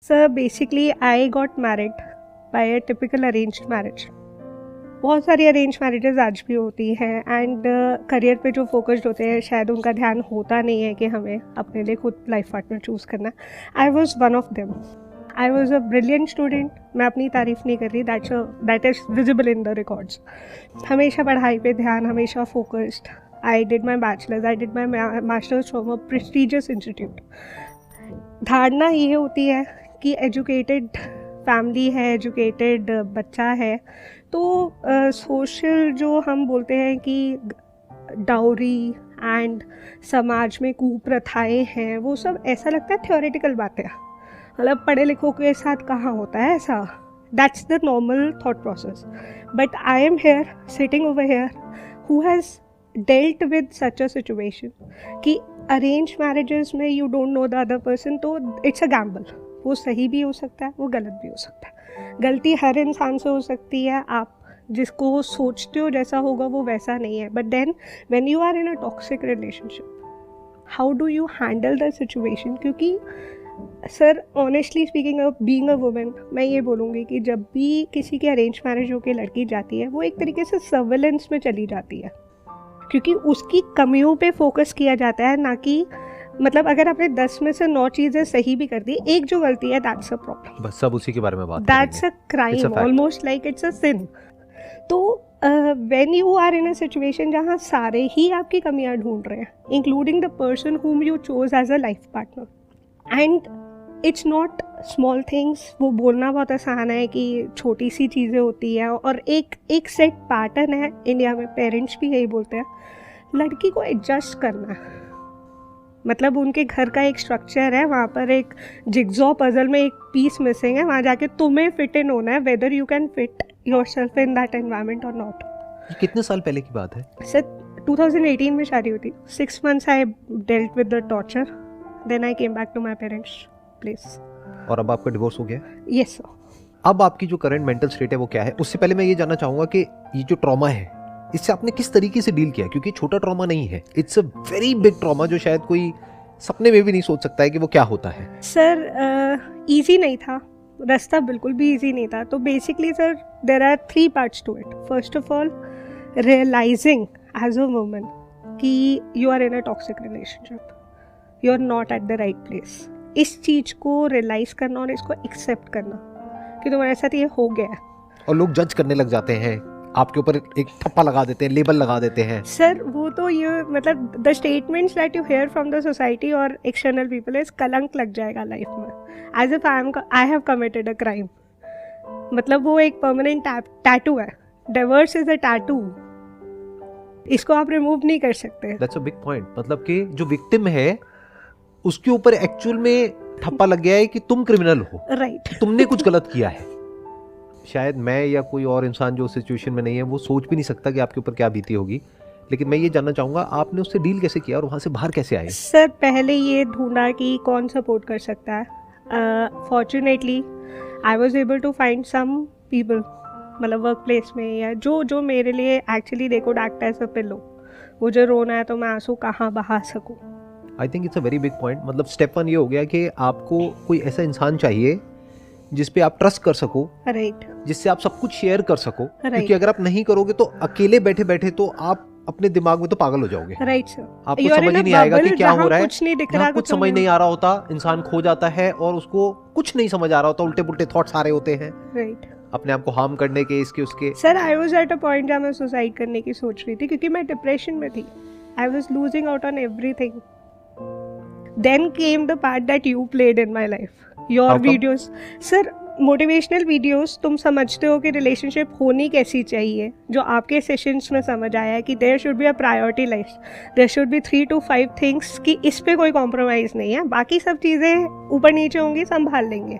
Sir basically I got married bye a typical arranged marriage. बहुत सारी arrange marriages आज भी होती हैं एंड करियर पे जो फोकस्ड होते हैं शायद उनका ध्यान होता नहीं है कि हमें अपने लिए खुद लाइफ पार्टनर चूज़ करना है। I was one of them. I was a brilliant student. मैं अपनी तारीफ़ नहीं कर रही, that is visible in the records. हमेशा पढ़ाई पे ध्यान, हमेशा focused. I did my bachelors, I did my masters from a prestigious institute. धारणा ये होती है कि एजुकेटेड फैमिली है, एजुकेटेड बच्चा है, तो सोशल जो हम बोलते हैं कि डाउरी एंड समाज में कुप्रथाएं हैं, वो सब ऐसा लगता है थ्योरेटिकल बातें, मतलब पढ़े लिखों के साथ कहाँ होता है ऐसा। That's the normal thought process. But I am here sitting over here who has dealt with such a situation कि अरेंज मैरिजेस में you don't know the other person, तो इट्स अ गैम्बल। वो सही भी हो सकता है, वो गलत भी हो सकता है। गलती हर इंसान से हो सकती है। आप जिसको सोचते हो जैसा होगा वो वैसा नहीं है। But then when you are in a toxic relationship, how do you handle the situation? क्योंकि sir honestly speaking, being a women, मैं ये बोलूँगी कि जब भी किसी की अरेंज मैरिज होकर लड़की जाती है, वो एक तरीके से सर्विलेंस में चली जाती है, क्योंकि उसकी कमियों पे फोकस किया जाता है, ना कि मतलब अगर आपने 10 में से 9 चीज़ें सही भी कर दी, एक जो गलती है दैट्स अ प्रॉब्लम। बस सब उसी के बारे में बात that's a crime, almost like it's a sin. तो when you are in a situation जहाँ सारे ही आपकी कमियां ढूंढ रहे हैं, including the person whom you chose as a life partner, and it's not small things. वो बोलना बहुत आसान है कि छोटी सी चीज़ें होती हैं, और एक सेट पैटर्न है इंडिया में, पेरेंट्स भी यही बोलते हैं, लड़की को एडजस्ट करना है। मतलब उनके घर का एक स्ट्रक्चर है, वहाँ पर एक जिग्जॉ पजल में एक पीस मिसिंग है, वहाँ जाके तुम्हें फिट इन होना है, whether you can fit yourself in that environment और नॉट। ये कितने साल पहले की बात है? सर 2018 में शादी हुई थी। 6 months I dealt with the torture, then I came back to my parents place. और अब आपका डिवोर्स हो गया? Yes sir. अब आपकी जो करंट मेंटल स्टेट है वो क्या है? उससे पहले मैं ये जानना चाहूँगा कि ये जो ट्रॉमा है, इससे आपने किस तरीके से डील किया? क्योंकि छोटा ट्रॉमा नहीं है, it's a very big trauma जो शायद कोई सपने में भी नहीं सोच सकता है कि वो क्या होता है। सर इजी नहीं था, रास्ता बिल्कुल भी इजी नहीं था। तो basically sir there are 3 parts to it. First of all realising as a woman कि you are in a toxic relationship, you are not at the right place. इस चीज़ को रियलाइज करना और इसको एक्सेप्ट करना कि तुम्हारे साथ ये हो गया है। और लोग जज करने लग जाते हैं, आपके ऊपर एक ठप्पा लगा देते हैं, लेबल लगा देते हैं। सर वो तो ये मतलब the statements that you hear from the society और एक्सटर्नल पीपल इज कलंक लग जाएगा लाइफ में, as if I have committed a crime. मतलब वो एक परमानेंट टैटू है। डिवोर्स इज अ टैटू, इसको आप रिमूव नहीं कर सकते। That's a big point. मतलब कि जो विक्टिम है उसके ऊपर एक्चुअल में ठप्पा लग गया है कि तुम क्रिमिनल हो, राइट। तुमने कुछ गलत किया है। शायद मैं या कोई और इंसान जो सिचुएशन में नहीं है वो सोच भी नहीं सकता कि आपके ऊपर क्या बीती होगी। लेकिन मैं ये जानना चाहूँगा, आपने उससे डील कैसे किया और वहाँ से बाहर कैसे आए? सर पहले ये ढूंढा कि कौन सपोर्ट कर सकता है। Fortunately I was able to find some people, मतलब वर्क प्लेस में, या जो मेरे लिए actually they could act as a pillow. मुझे रोना है तो मैं आंसू कहाँ बहा सकूँ। I think it's a very big point. मतलब स्टेप 1 ये हो गया कि आपको कोई ऐसा इंसान चाहिए जिस पे आप ट्रस्ट कर सको, राइट, जिससे आप सब कुछ शेयर कर सको। क्योंकि अगर आप नहीं करोगे तो अकेले बैठे बैठे तो आप अपने दिमाग में तो पागल हो जाओगे। Right sir. आपको समझ ही नहीं आएगा कि क्या हो रहा है, कुछ नहीं दिख रहा, कुछ समझ नहीं आ रहा होता, इंसान खो जाता है और उसको कुछ नहीं समझ आ रहा होता, उल्टे पुल्टे थॉट्स आ रहे होते हैं, राइट, अपने आप को हार्म करने के, इसके उसके। Sir I was at a point जहाँ मैं सुसाइड करने की सोच रही थी, क्योंकि मैं डिप्रेशन में थी। I was losing out on everything. Then came the part that you played in my life, your videos. Sir motivational videos, तुम समझते हो कि रिलेशनशिप होनी कैसी चाहिए, जो आपके सेशंस में समझ आया है कि there should be a priority life, there should be 3 to 5 things कि इस पे कोई कॉम्प्रोमाइज़ नहीं है, बाकी सब चीज़ें ऊपर नीचे होंगी, संभाल लेंगे।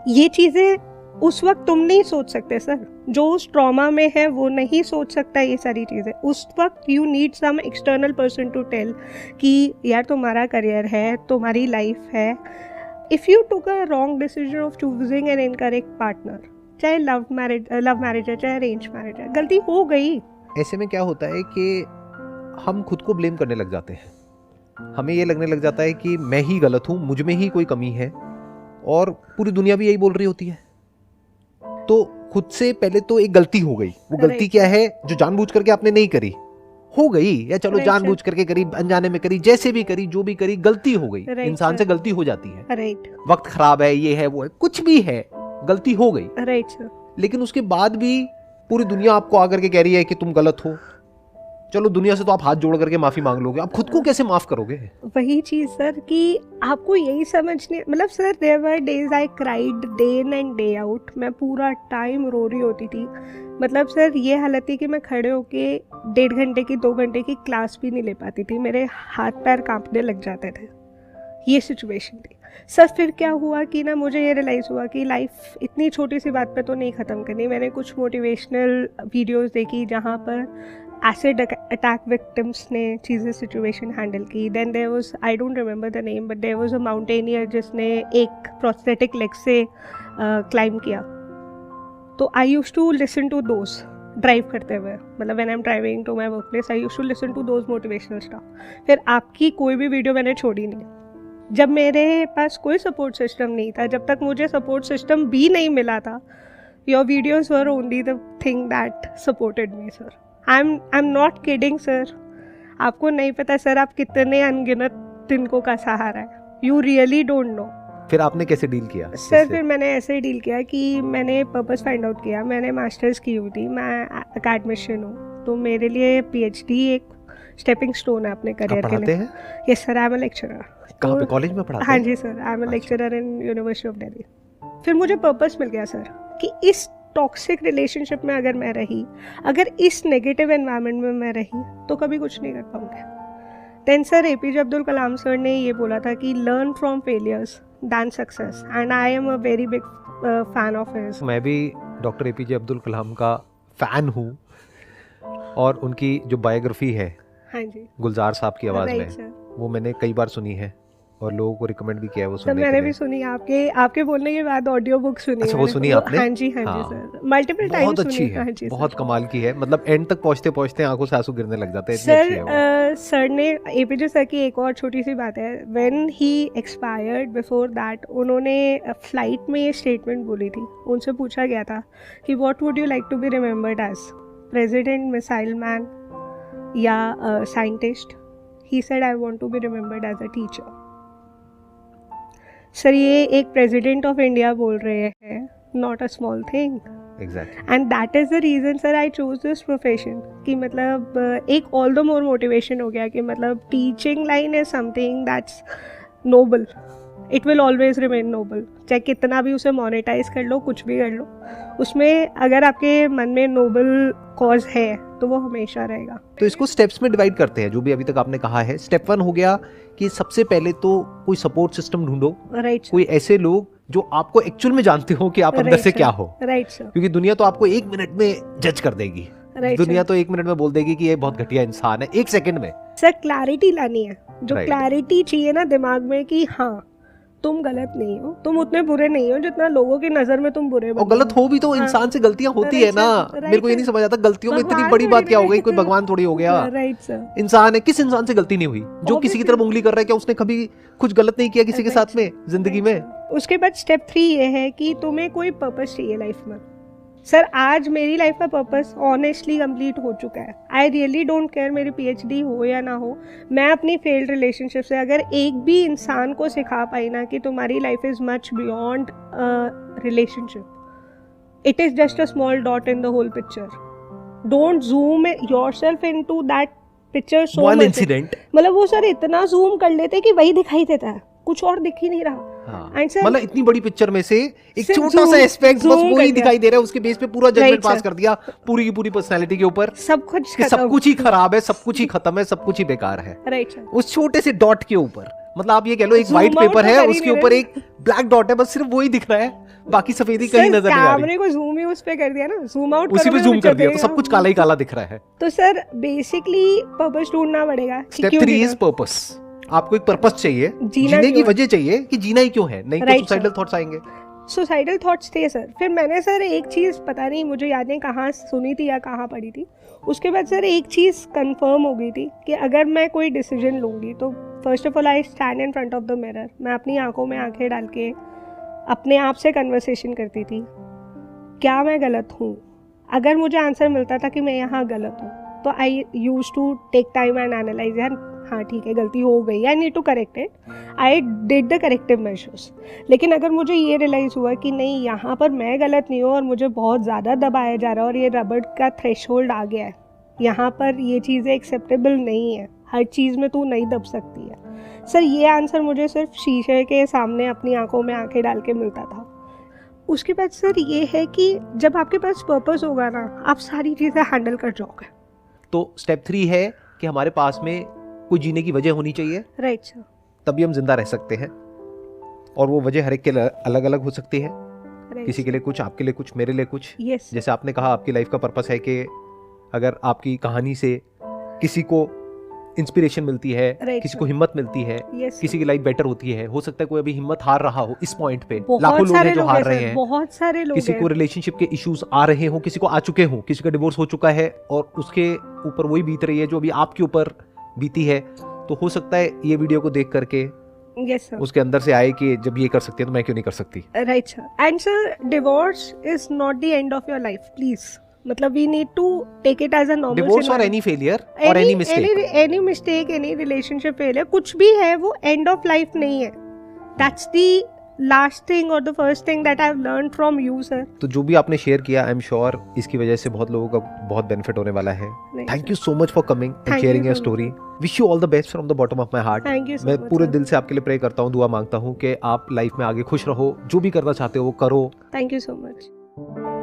ये चीज़ें उस वक्त तुम नहीं सोच सकते सर, जो उस ट्रॉमा में है वो नहीं सोच सकता ये सारी चीज़ें। उस वक्त you need some external person to tell कि यार तुम्हारा करियर है, तुम्हारी लाइफ है। If you took a wrong decision of choosing an incorrect partner, चाहे लव मैरिज है, चाहे अरेंज मैरिज है, गलती हो गई। ऐसे में क्या होता है कि हम खुद को ब्लेम करने लग जाते हैं, हमें ये लगने लग जाता है कि मैं ही गलत हूँ, मुझ में ही कोई कमी है, और पूरी दुनिया भी यही बोल रही होती है। तो खुद से पहले तो एक गलती हो गई, वो गलती क्या है जो जानबूझ करके आपने नहीं करी, हो गई, या चलो जानबूझ करके करी, अनजाने में करी, जैसे भी करी, जो भी करी, गलती हो गई। इंसान से गलती हो जाती है, वक्त खराब है, ये है, वो है, कुछ भी है, गलती हो गई। लेकिन उसके बाद भी पूरी दुनिया आपको आकर के कह रही है कि तुम गलत हो। चलो दुनिया से तो आप हाथ जोड़ करके माफी मांग लोगे, आप खुद को कैसे माफ करोगे? वही चीज सर कि आपको यही समझने, मतलब sir there were days I cried day in and day out, मैं पूरा टाइम रो रही होती थी। मतलब सर ये हालत थी कि मैं खड़े होके 1.5 घंटे की 2 घंटे की क्लास भी नहीं ले पाती थी, मेरे हाथ पैर कांपने लग जाते थे, ये सिचुएशन थी सर। फिर क्या हुआ कि ना मुझे ये रियलाइज़ हुआ कि लाइफ इतनी छोटी सी बात पे तो नहीं ख़त्म करनी। मैंने कुछ मोटिवेशनल वीडियोस देखी जहाँ पर एसिड अटैक विक्टिम्स ने चीज़ें सिचुएशन हैंडल की। Then there was, I don't remember the name, but there was a mountaineer जिसने एक प्रोस्थेटिक लेग से क्लाइम किया। तो I used to listen to those drive करते हुए, मतलब when I am driving to my work place, I used to listen to those motivational stuff. फिर आपकी कोई भी वीडियो मैंने छोड़ी नहीं। जब मेरे पास कोई सपोर्ट सिस्टम नहीं था, जब तक मुझे सपोर्ट सिस्टम भी नहीं मिला था, your videos were only the thing that supported me sir. I am not kidding sir. आपको नहीं पता सर आप कितने अनगिनत तिनकों का सहारा है, यू रियली डोंट नो। फिर आपने कैसे डील किया सर? फिर मैंने ऐसे डील किया कि मैंने पर्पस फाइंड आउट किया। मैंने मास्टर्स की हुई थी, मैं अकेडमिशियन हूँ, तो मेरे लिए PhD एक स्टेपिंग स्टोन है अपने करियर के लिए। Yes sir, I am a lecturer. कहाँ पे, कॉलेज में पढ़ाते हैं? हाँ जी sir, I am a lecturer in university of Delhi. फिर मुझे पर्पस मिल गया सर कि इस टॉक्सिक रिलेशनशिप में अगर मैं रही, अगर इस नेगेटिव एनवायरनमेंट में मैं रही, तो कभी कुछ नहीं कर पाऊंगी। Then sir APJ Abdul Kalam sir ने ये बोला था कि learn from failures than success, and I am a very big fan of his. मैं भी डॉक्टर APJ अब्दुल कलाम का फैन हूँ, और उनकी जो बायोग्राफी है, हाँ जी, गुलजार साहब की आवाज़ में, वो मैंने कई बार सुनी है और लोगों को रिकमेंड भी किया है वो सुनने के लिए। मैंने भी सुनी, आपके बोलने के बाद ऑडियो बुक सुनी। अच्छा, वो सुनी आपने? हाँ जी सर, मल्टीपल टाइम बहुत अच्छी है, बहुत कमाल की है। मतलब एंड तक पहुंचते पहुंचते आंखों से आंसू गिरने लग जाते हैं, इतनी अच्छी है वो। सर ने APJ सर की एक और छोटी सी बात है, when he expired, before that उन्होंने फ्लाइट में ये स्टेटमेंट बोली थी। उनसे पूछा गया था कि what would you like to be remembered as, president, missile man या scientist? He said I want to be remembered as a teacher. Sir ये एक प्रेसिडेंट ऑफ इंडिया बोल रहे हैं, not a small thing. Exactly, and that is the reason sir I choose this profession. कि मतलब एक all the more motivation हो गया कि मतलब teaching line is something that's noble, it will always remain noble. चाहे कितना भी उसे मोनेटाइज कर लो, कुछ भी कर लो, उसमें अगर आपके मन में नोबल कॉज है तो वो हमेशा रहेगा। तो इसको स्टेप्स में डिवाइड करते हैं, जो भी अभी तक आपने कहा है। स्टेप 1 हो गया कि सबसे पहले तो कोई सपोर्ट सिस्टम ढूंढो, राइट, कोई ऐसे लोग जो आपको एक्चुअल में जानते हो कि आप अंदर से क्या हो। राइट सर, क्योंकि दुनिया तो आपको 1 मिनट में जज कर देगी। दुनिया तो 1 मिनट में बोल देगी कि ये बहुत घटिया इंसान है, 1 सेकंड में। सर क्लैरिटी लानी है, जो क्लैरिटी चाहिए ना दिमाग में कि हाँ तुम गलत नहीं हो, तुम उतने बुरे नहीं हो जितना लोगों की नजर में तुम बुरे। और गलत हो भी तो इंसान से गलतियां होती है ना। मेरे को ये नहीं समझ आता, गलतियों में इतनी बड़ी बात क्या हो गई, कोई भगवान थोड़ी हो गया। राइट सर, इंसान है, किस इंसान से गलती नहीं हुई? जो किसी की तरफ उंगली कर रहा है, क्या उसने कभी कुछ गलत नहीं किया किसी के साथ में जिंदगी में? उसके बाद स्टेप 3 ये है कि तुम्हें कोई पर्पस चाहिए लाइफ में। सर आज मेरी लाइफ का पर्पस ऑनेस्टली कंप्लीट हो चुका है। आई रियली डोंट केयर मेरी PhD हो या ना हो। मैं अपनी फेल्ड रिलेशनशिप से अगर एक भी इंसान को सिखा पाई ना कि तुम्हारी life is much beyond relationship, it is just a small dot in the whole picture. Don't zoom yourself into that picture so much. One incident, मतलब वो सर इतना जूम कर लेते कि वही दिखाई देता है, कुछ और दिख ही नहीं रहा। मतलब इतनी बड़ी पिक्चर में से एक छोटा सा एस्पेक्ट बस वो ही दिखाई दे रहा है, उसके बेस पे पूरा जजमेंट पास कर दिया पूरी की पूरी पर्सनालिटी के ऊपर। सब कुछ ही खराब है, सब कुछ ही खत्म है, सब कुछ ही बेकार है। राइट, उस छोटे से डॉट के ऊपर, मतलब आप ये कह लो एक व्हाइट पेपर है, उसके ऊपर एक ब्लैक डॉट है, बस सिर्फ वही दिख रहा है, बाकी सफेदी कहीं नजर नहीं आ रही। कैमरे को जूम ही उस पे कर दिया ना, जूम आउट उसी पे जूम कर दिया तो सब कुछ काला ही काला दिख रहा है। तो सर बेसिकली पर्पस ढूंढना पड़ेगा। Step 3 is purpose. आपको एक पर्पस चाहिए, जीने की वजह चाहिए कि जीना ही क्यों है, नहीं तो सुसाइडल थॉट्स आएंगे। सुसाइडल थॉट्स थे सर। फिर मैंने सर एक चीज़, पता नहीं मुझे याद नहीं कहाँ सुनी थी या कहाँ पढ़ी थी, उसके बाद सर एक चीज़ कंफर्म हो गई थी कि अगर मैं कोई डिसीजन लूँगी तो first of all I stand in front of the mirror. मैं अपनी आंखों में आंखें डाल के अपने आप से कन्वर्सेशन करती थी, क्या मैं गलत हूँ। अगर मुझे आंसर मिलता था कि मैं यहाँ गलत हूँ तो I use to take time and analyze, यार हाँ ठीक है गलती हो गई, I need to correct it, I did the corrective measures. लेकिन अगर मुझे ये रियलाइज़ हुआ कि नहीं यहाँ पर मैं गलत नहीं हूँ और मुझे बहुत ज़्यादा दबाया जा रहा है और ये रबड़ का थ्रेशोल्ड आ गया है, यहाँ पर ये चीज़ें एक्सेप्टेबल नहीं है, हर चीज़ में तू नहीं दब सकती है। सर ये आंसर मुझे सिर्फ शीशे के सामने अपनी आंखों में आंखें डाल के मिलता था। उसके बाद सर ये है कि जब आपके पास पर्पस होगा ना, आप सारी चीज़ें हैंडल कर जाओगे। तो स्टेप 3 है कि हमारे पास में कोई जीने की वजह होनी चाहिए, राइट सर, तभी हम जिंदा रह सकते हैं। और वो वजह हर एक के अलग अलग हो सकती है, किसी के लिए कुछ, आपके लिए कुछ, मेरे लिए कुछ। यस, जैसे आपने कहा आपकी लाइफ का पर्पस है कि अगर आपकी कहानी से किसी को इंस्पिरेशन मिलती है, Right, किसी को हिम्मत मिलती है, Yes, किसी की लाइफ बेटर होती है। हो सकता है कोई अभी हिम्मत हार रहा हो इस पॉइंट पे, बहुत लाखों लोग सारे हैं जो लोग हार हैं रहे सर, हैं, बहुत सारे लोग किसी हैं। को रिलेशनशिप के इश्यूज आ रहे हो, किसी को आ चुके हो, किसी का डिवोर्स हो चुका है और उसके ऊपर वही बीत रही है जो अभी आपके ऊपर बीती है। तो हो सकता है ये वीडियो को देख करके यस सर, उसके अंदर से आए कि जब ये कर सकती है तो मैं क्यों नहीं कर सकती। Right sir. And sir divorce is not the end of your life, please. मतलब we need to take it as a normal divorce और एनी फेलियर और any mistake, any relationship failure, कुछ भी है वो एंड ऑफ लाइफ नहीं है। That's the last thing और the first thing that I have learned from you sir. तो जो भी आपने शेयर किया, आई एम श्योर इसकी वजह से बहुत लोगों का बहुत बेनिफिट होने वाला है। Thank you so much for coming and sharing your story. Wish you all the best from the bottom of my heart. Thank you so मैं मच। पूरे दिल से आपके लिए प्रे करता हूँ, दुआ मांगता हूँ कि आप लाइफ में आगे खुश रहो, जो भी करना चाहते हो वो करो। Thank you so much.